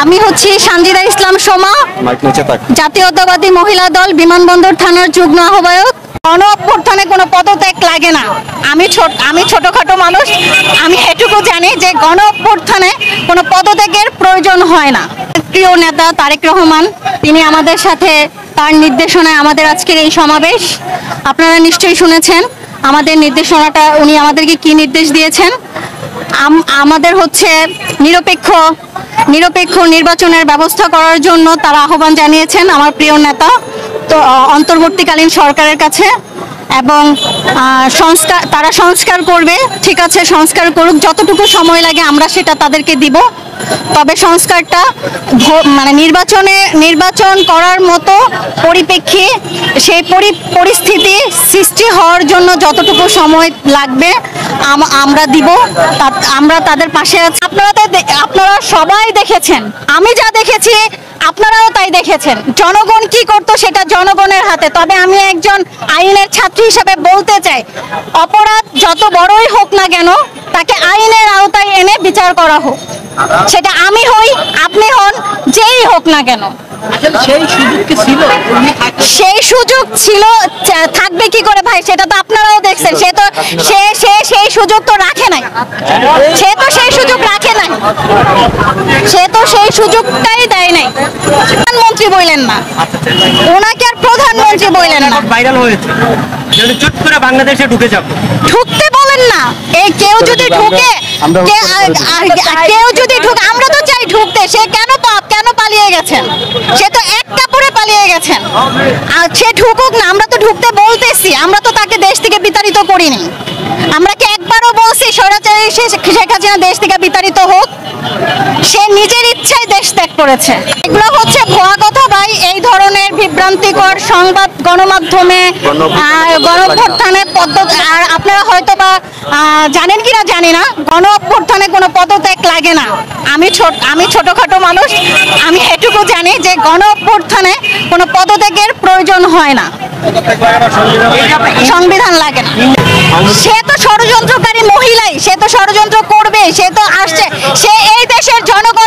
আমি হচ্ছি সানজিদা ইসলাম সোমা, জাতীয়তাবাদী মহিলা দল বিমানবন্দর থানার যুগ্ম আহ্বায়ক। গণ অভ্যুত্থানে কোনো পদত্যাগ লাগে না। আমি ছোটখাটো মানুষ, আমি এটুকু জানি যে গণ অভ্যুত্থানে কোনো পদত্যাগের প্রয়োজন হয় না। প্রিয় নেতা তারেক রহমান, তিনি আমাদের সাথে, তার নির্দেশনায় আমাদের আজকের এই সমাবেশ। আপনারা নিশ্চয়ই শুনেছেন আমাদের নির্দেশনাটা, উনি আমাদেরকে কি নির্দেশ দিয়েছেন। আমাদের হচ্ছে নিরপেক্ষ নির্বাচনের ব্যবস্থা করার জন্য তারা আহ্বান জানিয়েছেন আমার প্রিয় নেতা তো অন্তর্বর্তীকালীন সরকারের কাছে, এবং তারা সংস্কার করবে। ঠিক আছে, সংস্কার করুক, যতটুকু সময় লাগে আমরা সেটা তাদেরকে দিব। তবে সংস্কারটা মানে নির্বাচন করার মতো পরিপ্রেক্ষী, সেই পরিস্থিতি সৃষ্টি হওয়ার জন্য যতটুকু সময় লাগবে আমরা দিব, আমরা তাদের পাশে আছি। আপনারা সবাই দেখেছেন, আমি যা দেখেছি আপনারাও তাই দেখেছেন। জনগণ কি করতো সেটা জনগণের হাতে। তবে আমি একজন আইনের ছাত্রী হিসেবে বলতে চাই, অপরাধ যত বড়ই হোক না কেন তাকে আইনের আওতায় এনে বিচার করা হোক, সেটা আমি হই, আপনি হন, যেই হোক না কেন। সেই সুযোগ ছিল, থাকবে কি করে ভাই, সেটা তো আপনারাও দেখছেন। সেই সুযোগ তো রাখে নাই, সে তো সেই সুযোগ রাখে নাই, সে তো সেই সুযোগটাই দেয় নাই। প্রধানমন্ত্রী বললেন না, ওনাকে আর প্রধানমন্ত্রী বললেন না। ভাইরাল হয়েছে চুপ করে বাংলাদেশে ঢুকতে বলেন না। এই কেউ যদি ঢুকে, আমরা তো চাই ঢুকতে। সে কেন পালিয়ে গেছেন, সে তো এক কাপড়ে পালিয়ে গেছেন। আর সে ঢুকুক না, আমরা তো ঢুকতে বলতেছি, আমরা তো তাকে দেশ থেকে বিতাড়িত করিনি। আমরা কি একবারও বলছি স্বৈরাচারী শেখ হাসিনা দেশ থেকে বিতাড়িত হোক? সে নিজের ইচ্ছায় দেশ ত্যাগ করেছে। এগুলো হচ্ছে ভুয়া কথা ভাই। এই ধরনের বিভ্রান্তিকর সংবাদ গণমাধ্যমে গণ অভ্যুত্থানে আর আপনারা হয়তো বা জানেন কিনা জানি না, গণ অভ্যুত্থানে কোনো পদত্যাগ লাগে না। আমি ছোটখাটো মানুষ, আমি এটুকু জানি যে গণ অভ্যুত্থানে কোনো পদত্যাগের প্রয়োজন হয় না, সংবিধান লাগে না। সে তো ষড়যন্ত্রকারী মহিলাই, সে তো ষড়যন্ত্র করবে, সে তো আসছে, সে এই দেশের জনগণ